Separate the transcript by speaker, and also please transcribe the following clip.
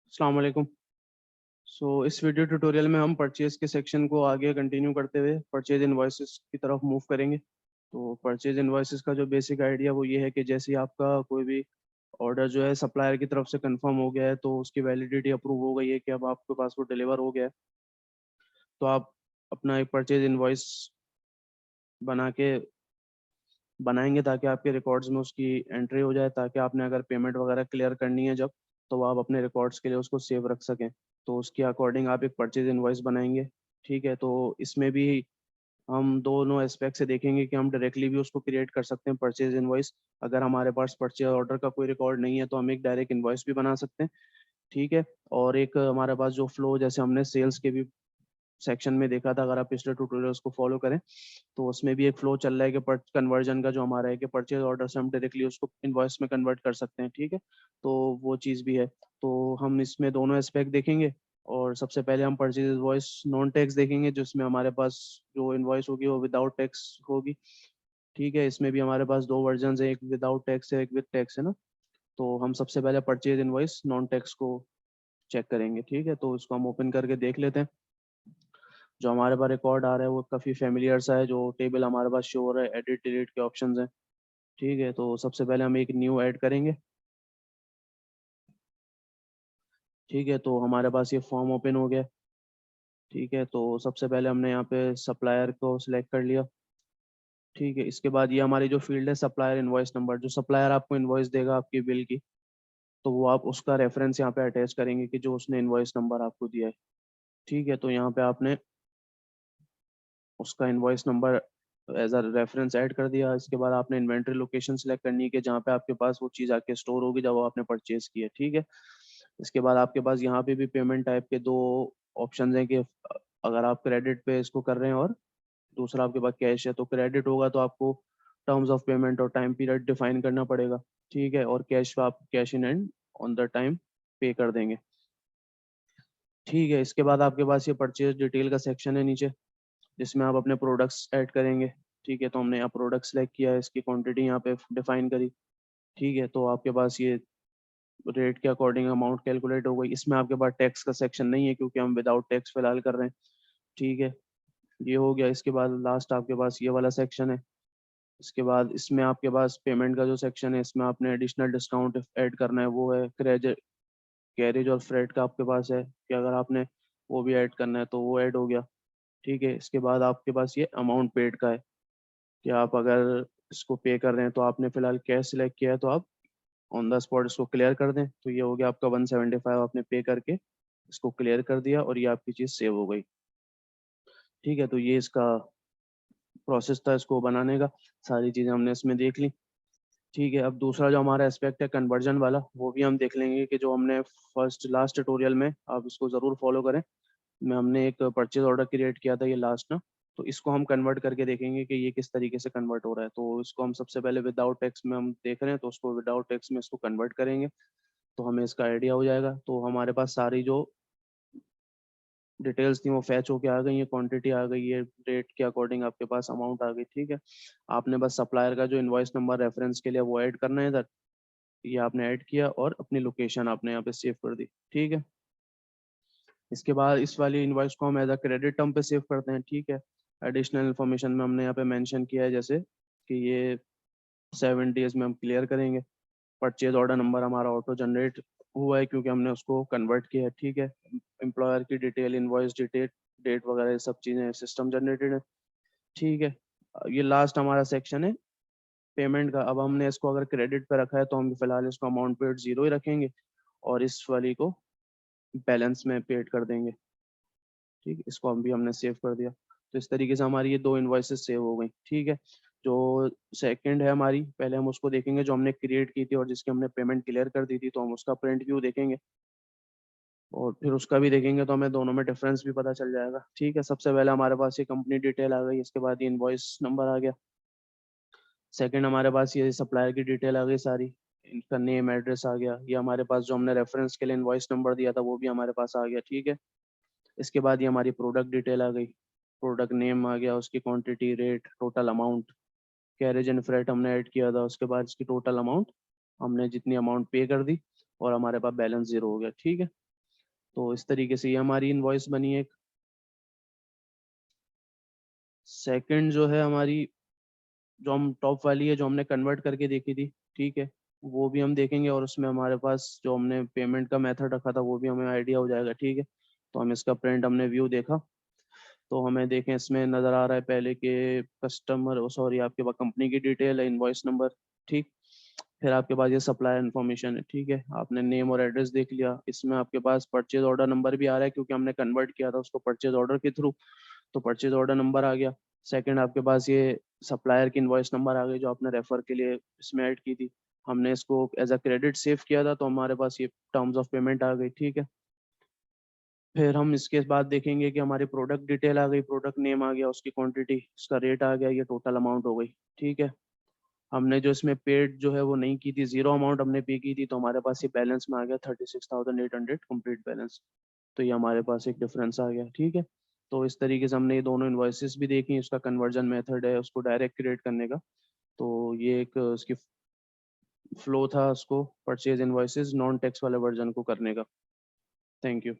Speaker 1: अस्सलाम वालेकुम। इस वीडियो ट्यूटोरियल में हम परचेज के सेक्शन को आगे कंटिन्यू करते हुए परचेज इनवॉइसेस की तरफ मूव करेंगे। तो परचेज इनवॉइसेस का जो बेसिक आइडिया वो ये है कि जैसे ही आपका कोई भी ऑर्डर जो है सप्लायर की तरफ से कंफर्म हो गया है तो उसकी वैलिडिटी अप्रूव हो गई है कि अब आपके पास वो डिलीवर हो गया है, तो आप अपना एक परचेज इनवॉइस बना के बनाएंगे ताकि आपके रिकॉर्ड्स में उसकी एंट्री हो जाए, ताकि आपने अगर पेमेंट वगैरह क्लियर करनी है जब, तो आप अपने रिकॉर्ड्स के लिए उसको सेव रख सकें। तो उसके अकॉर्डिंग आप एक परचेज इनवॉइस बनाएंगे। ठीक है, तो इसमें भी हम दोनों एस्पेक्ट से देखेंगे कि हम डायरेक्टली भी उसको क्रिएट कर सकते हैं परचेज इनवॉइस। अगर हमारे पास परचेज ऑर्डर का कोई रिकॉर्ड नहीं है तो हम एक डायरेक्ट इनवॉइस भी बना सकते हैं। ठीक है, और एक हमारे पास जो फ्लो, जैसे हमने सेल्स के भी सेक्शन में देखा था, अगर आप पिछले ट्यूटोरियल्स को फॉलो करें तो उसमें भी एक फ्लो चल रहा है कि कन्वर्जन का जो हमारा है कि परचेज ऑर्डर से हम डायरेक्टली उसको इनवॉइस में कन्वर्ट कर सकते हैं। ठीक है, तो वो चीज़ भी है। तो हम इसमें दोनों एस्पेक्ट देखेंगे। और सबसे पहले हम परचेज इनवॉइस नॉन टैक्स देखेंगे, जिसमें हमारे पास जो इनवॉइस होगी वो विदाउट टैक्स होगी। ठीक है, इसमें भी हमारे पास दो वर्जन है, एक विदाउट टैक्स है, एक विद टैक्स है ना। तो हम सबसे पहले परचेज इनवॉइस नॉन टैक्स को चेक करेंगे। ठीक है, तो इसको हम ओपन करके देख लेते हैं। जो हमारे पास रिकॉर्ड आ रहा है वो काफ़ी फेमिलियर सा है, जो टेबल हमारे पास शो हो रहा है, एडिट डिलीट के ऑप्शंस हैं। ठीक है, तो सबसे पहले हम एक न्यू ऐड करेंगे। ठीक है, तो हमारे पास ये फॉर्म ओपन हो गया। ठीक है, तो सबसे पहले हमने यहाँ पे सप्लायर को सिलेक्ट कर लिया। ठीक है, इसके बाद ये हमारी जो फील्ड है सप्लायर इनवॉइस नंबर, जो सप्लायर आपको इनवॉइस देगा आपकी बिल की, तो वो आप उसका रेफरेंस यहाँ पे अटैच करेंगे कि जो उसने इनवॉइस नंबर आपको दिया है। ठीक है, तो यहाँ पे आपने उसका invoice number as a reference add कर दिया। इसके बाद आपने इन्वेंट्री लोकेशन सेलेक्ट करनी है कि जहाँ पे आपके पास वो चीज़ आके स्टोर होगी जब वो आपने परचेज की है। ठीक है, इसके बाद आपके पास यहाँ पे भी पेमेंट टाइप के दो ऑप्शन हैं कि अगर आप क्रेडिट पे इसको कर रहे हैं और दूसरा आपके पास कैश है, तो क्रेडिट होगा तो आपको टर्म्स ऑफ पेमेंट और टाइम पीरियड डिफाइन करना पड़ेगा। ठीक है, और कैश पे आप cash in and on the time पे कर देंगे। ठीक है, इसके बाद आपके पास ये परचेज डिटेल का सेक्शन है नीचे, जिसमें आप अपने प्रोडक्ट्स ऐड करेंगे। ठीक है, तो हमने यहाँ प्रोडक्ट सेलेक्ट किया है, इसकी क्वांटिटी यहाँ पे डिफाइन करी। ठीक है, तो आपके पास ये रेट के अकॉर्डिंग अमाउंट कैलकुलेट हो गई। इसमें आपके पास टैक्स का सेक्शन नहीं है क्योंकि हम विदाउट टैक्स फिलहाल कर रहे हैं। ठीक है, ये हो गया। इसके बाद लास्ट आपके पास ये वाला सेक्शन है। इसके बाद इसमें आपके पास पेमेंट का जो सेक्शन है, इसमें आपने एडिशनल डिस्काउंट ऐड करना है, वो है कैरेज और फ्रेट का आपके पास है कि अगर आपने वो भी ऐड करना है तो वो ऐड हो गया। ठीक है, इसके बाद आपके पास ये अमाउंट पेड का है कि आप अगर इसको पे कर रहे हैं तो आपने फिलहाल कैश सिलेक्ट किया है तो आप ऑन द स्पॉट इसको क्लियर कर दें। तो ये हो गया आपका 175, आपने पे करके इसको क्लियर कर दिया और ये आपकी चीज़ सेव हो गई। ठीक है, तो ये इसका प्रोसेस था इसको बनाने का। सारी चीज़ें हमने इसमें देख ली। ठीक है, अब दूसरा जो हमारा एस्पेक्ट है कन्वर्जन वाला, वो भी हम देख लेंगे कि जो हमने फर्स्ट लास्ट ट्यूटोरियल में, आप इसको ज़रूर फॉलो करें, में हमने एक परचेज ऑर्डर क्रिएट किया था ये लास्ट ना। तो इसको हम कन्वर्ट करके देखेंगे कि ये किस तरीके से कन्वर्ट हो रहा है। तो इसको हम सबसे पहले विदाउट टैक्स में हम देख रहे हैं, तो उसको विदाउट टैक्स में इसको कन्वर्ट करेंगे तो हमें इसका आइडिया हो जाएगा। तो हमारे पास सारी जो डिटेल्स थी वो फैच होके आ गई है, क्वांटिटी आ गई है, रेट के अकॉर्डिंग आपके पास अमाउंट आ गई। ठीक है, आपने बस सप्लायर का जो इनवॉइस नंबर रेफरेंस के लिए वो ऐड करना है इधर। ये आपने ऐड किया और अपनी लोकेशन आपने यहाँ पे सेव कर दी। ठीक है, इसके बाद इस वाली इनवॉइस को हम एज अ क्रेडिट टर्म पे सेव करते हैं। ठीक है, एडिशनल इन्फॉर्मेशन में हमने यहाँ पे मेंशन किया है जैसे कि ये 7 डेज में हम क्लियर करेंगे। परचेज ऑर्डर नंबर हमारा ऑटो जनरेट हुआ है क्योंकि हमने उसको कन्वर्ट किया है। ठीक है, एम्प्लॉयर की डिटेल, इनवॉइस डिटेल, डेट वगैरह ये सब चीज़ें सिस्टम जनरेटेड है। ठीक है, ये लास्ट हमारा सेक्शन है पेमेंट का। अब हमने इसको अगर क्रेडिट पे रखा है तो हम फिलहाल इसको अमाउंट पेड जीरो ही रखेंगे और इस वाली को बैलेंस में पेड कर देंगे। ठीक है, इसको हम भी हमने सेव कर दिया। तो इस तरीके से हमारी ये दो इनवॉइसेस सेव हो गई। ठीक है, जो सेकंड है हमारी, पहले हम उसको देखेंगे जो हमने क्रिएट की थी और जिसकी हमने पेमेंट क्लियर कर दी थी, तो हम उसका प्रिंट व्यू देखेंगे और फिर उसका भी देखेंगे तो हमें दोनों में डिफरेंस भी पता चल जाएगा। ठीक है, सबसे पहले हमारे पास ये कंपनी डिटेल आ गई, इसके बाद ये इनवॉइस नंबर आ गया। सेकंड हमारे पास ये सप्लायर की डिटेल आ गई सारी, इनका नेम एड्रेस आ गया। ये हमारे पास जो हमने रेफरेंस के लिए इनवॉइस नंबर दिया था वो भी हमारे पास आ गया। ठीक है, इसके बाद ये हमारी प्रोडक्ट डिटेल आ गई, प्रोडक्ट नेम आ गया, उसकी quantity, rate, total amount, carriage and freight हमने ऐड किया था, उसके बाद इसकी टोटल अमाउंट हमने जितनी अमाउंट पे कर दी और हमारे पास बैलेंस जीरो हो गया। ठीक है, तो इस तरीके से ये हमारी इनवॉइस बनी एक। सेकंड जो है हमारी, जो हम टॉप वाली है जो हमने कन्वर्ट करके देखी थी, ठीक है, वो भी हम देखेंगे, और उसमें हमारे पास जो हमने पेमेंट का मेथड रखा था वो भी हमें आइडिया हो जाएगा, ठीक है। तो हम इसका प्रिंट हमने व्यू देखा, तो हमें देखें इसमें नज़र आ रहा है पहले के कस्टमर, सॉरी आपके पास कंपनी की डिटेल है, इनवॉइस नंबर, ठीक। फिर आपके पास ये सप्लायर इन्फॉर्मेशन है, ठीक है, आपने नेम और एड्रेस देख लिया। इसमें आपके पास परचेज ऑर्डर नंबर भी आ रहा है क्योंकि हमने कन्वर्ट किया था उसको परचेज ऑर्डर के थ्रू, तो परचेज ऑर्डर नंबर आ गया। सेकंड आपके पास ये सप्लायर की इनवॉइस नंबर आ गई जो आपने रेफर के लिए इसमें ऐड की थी, हमने इसको एज अ क्रेडिट सेव किया था, तो हमारे पास ये टर्म्स ऑफ पेमेंट आ गई, ठीक है। फिर हम इसके बाद देखेंगे कि हमारी प्रोडक्ट डिटेल आ गई, प्रोडक्ट नेम आ गया, उसकी क्वांटिटी, उसका रेट आ गया, ये टोटल अमाउंट हो गई, ठीक है। हमने जो इसमें पेड जो है वो नहीं की थी, जीरो अमाउंट हमने पे की थी, तो हमारे पास ये बैलेंस में आ गया 36,800 कंप्लीट बैलेंस। तो ये हमारे पास एक डिफरेंस आ गया, ठीक है। तो इस तरीके से हमने ये दोनों इन्वॉइसेस भी देखी, उसका कन्वर्जन मेथड है उसको डायरेक्ट क्रिएट करने का। तो ये एक उसकी फ्लो था उसको परचेज इन्वॉइसेस नॉन टैक्स वाले वर्जन को करने का। Thank you.